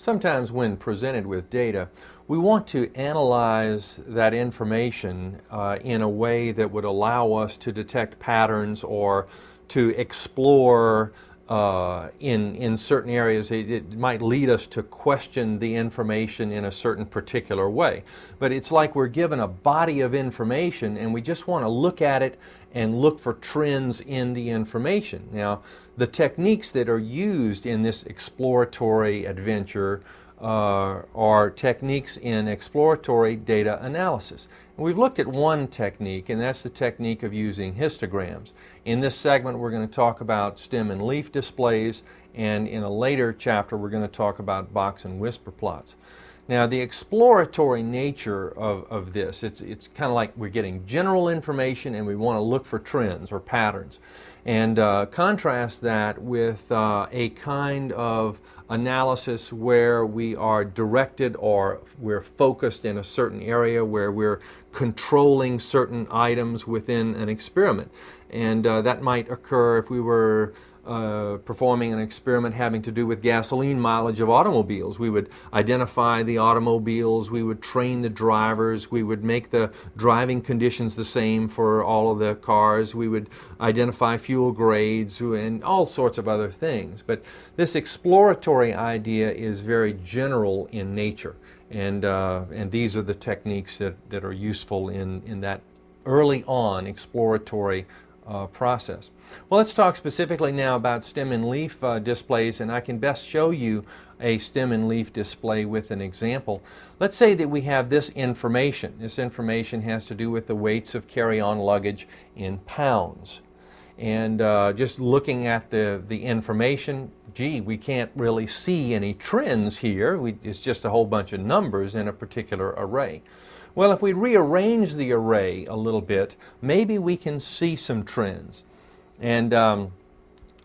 Sometimes when presented with data, we want to analyze that information in a way that would allow us to detect patterns or to explore in certain areas. It might lead us to question the information in a certain particular way. But it's like we're given a body of information and we just want to look at it and look for trends in the information. Now, the techniques that are used in this exploratory adventure are techniques in exploratory data analysis. And we've looked at one technique, and that's the technique of using histograms. In this segment, we're going to talk about stem and leaf displays, and in a later chapter, we're going to talk about box and whisper plots. Now, the exploratory nature of this, it's kind of like we're getting general information and we want to look for trends or patterns. And contrast that with a kind of analysis where we are directed or we're focused in a certain area where we're controlling certain items within an experiment. And that might occur if we were performing an experiment having to do with gasoline mileage of automobiles. We would identify the automobiles, we would train the drivers, we would make the driving conditions the same for all of the cars, we would identify fuel grades and all sorts of other things. But this exploratory idea is very general in nature, and these are the techniques that are useful in that early on exploratory process. Well, let's talk specifically now about stem and leaf displays, and I can best show you a stem and leaf display with an example. Let's say that we have this information. This information has to do with the weights of carry-on luggage in pounds. And just looking at the information, gee, we can't really see any trends here. It's just a whole bunch of numbers in a particular array. Well, if we rearrange the array a little bit, maybe we can see some trends. And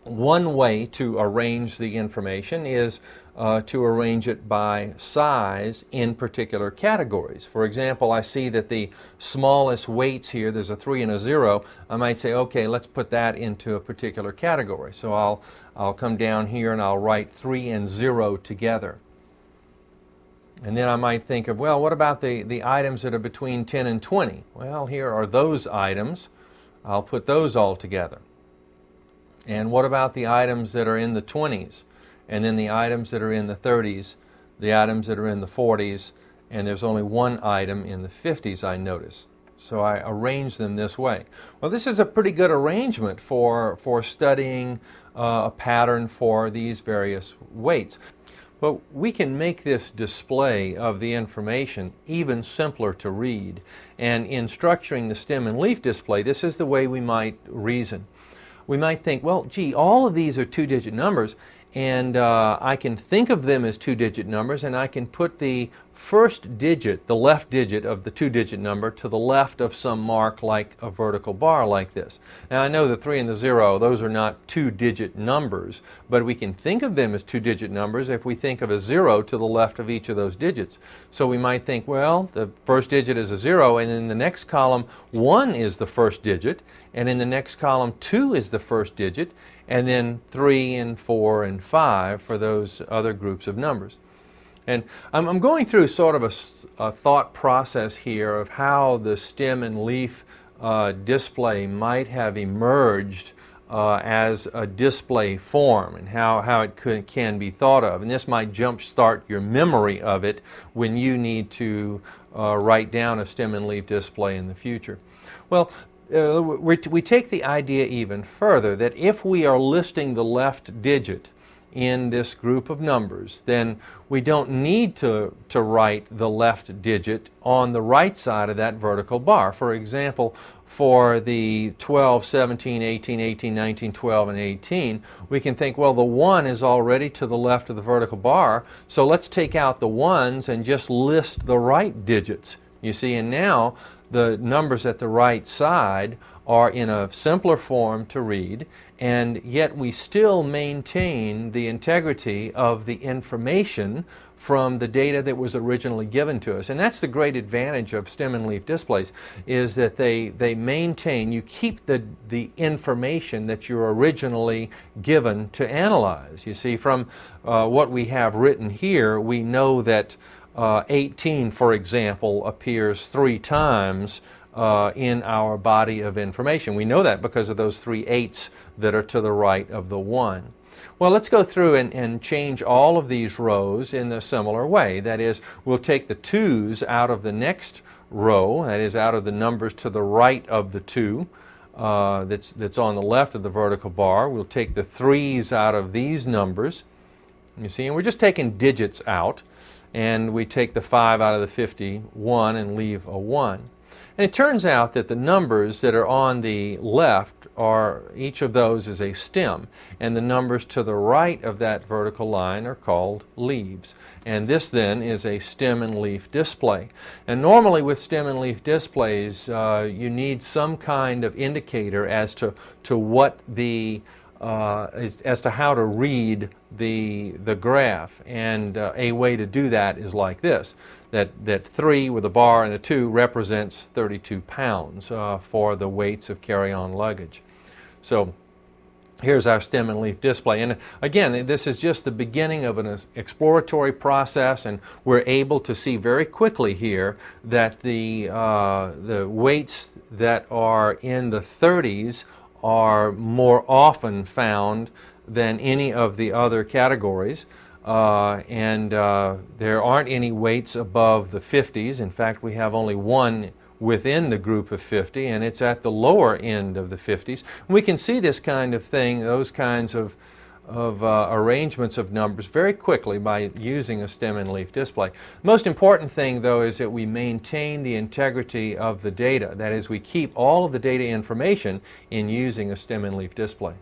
one way to arrange the information is to arrange it by size in particular categories. For example, I see that the smallest weights here, there's a 3 and a 0. I might say, okay, let's put that into a particular category. So I'll come down here and I'll write 3 and 0 together. And then I might think of, well, what about the items that are between 10 and 20? Well, here are those items. I'll put those all together. And what about the items that are in the 20s? And then the items that are in the 30s, the items that are in the 40s, and there's only one item in the 50s, I notice. So I arrange them this way. Well, this is a pretty good arrangement for studying a pattern for these various weights. But we can make this display of the information even simpler to read. And in structuring the stem and leaf display, this is the way we might reason. We might think, well, gee, all of these are two-digit numbers, and I can think of them as two-digit numbers, and I can put the first digit, the left digit of the two-digit number, to the left of some mark like a vertical bar like this. Now, I know the 3 and the 0, those are not two-digit numbers, but we can think of them as two-digit numbers if we think of a 0 to the left of each of those digits. So we might think, well, the first digit is a 0, and in the next column, 1 is the first digit, and in the next column, 2 is the first digit, and then 3 and 4 and 5 for those other groups of numbers. And I'm going through sort of a thought process here of how the stem and leaf display might have emerged as a display form, and how it can be thought of. And this might jumpstart your memory of it when you need to write down a stem and leaf display in the future. Well, we take the idea even further, that if we are listing the left digit in this group of numbers, then we don't need to write the left digit on the right side of that vertical bar. For example, for the 12, 17, 18, 18, 19, 12, and 18, we can think, well, the 1 is already to the left of the vertical bar, so let's take out the 1s and just list the right digits. You see, and now the numbers at the right side are in a simpler form to read, and yet we still maintain the integrity of the information from the data that was originally given to us. And that's the great advantage of stem and leaf displays, is that they maintain, you keep the information that you're originally given to analyze. You see, from what we have written here, we know that 18, for example, appears 3 times in our body of information. We know that because of those 3 8s that are to the right of the 1. Well, let's go through and change all of these rows in a similar way. That is, we'll take the 2's out of the next row, that is, out of the numbers to the right of the 2 that's on the left of the vertical bar. We'll take the 3's out of these numbers, you see, and we're just taking digits out, and we take the 5 out of the 51 and leave a 1. And it turns out that the numbers that are on the left are, each of those is a stem, and the numbers to the right of that vertical line are called leaves. And this then is a stem and leaf display. And normally with stem and leaf displays, you need some kind of indicator as to what the as to how to read the graph, and a way to do that is like this: that 3 with a bar and a 2 represents 32 pounds for the weights of carry-on luggage. So here's our stem and leaf display, and again, this is just the beginning of an exploratory process, and we're able to see very quickly here that the weights that are in the 30s are more often found than any of the other categories, and there aren't any weights above the 50s. In fact, we have only 1 within the group of 50, and it's at the lower end of the 50s. We can see this kind of thing, those kinds of arrangements of numbers very quickly by using a stem and leaf display. The most important thing, though, is that we maintain the integrity of the data. That is, we keep all of the data information in using a stem and leaf display.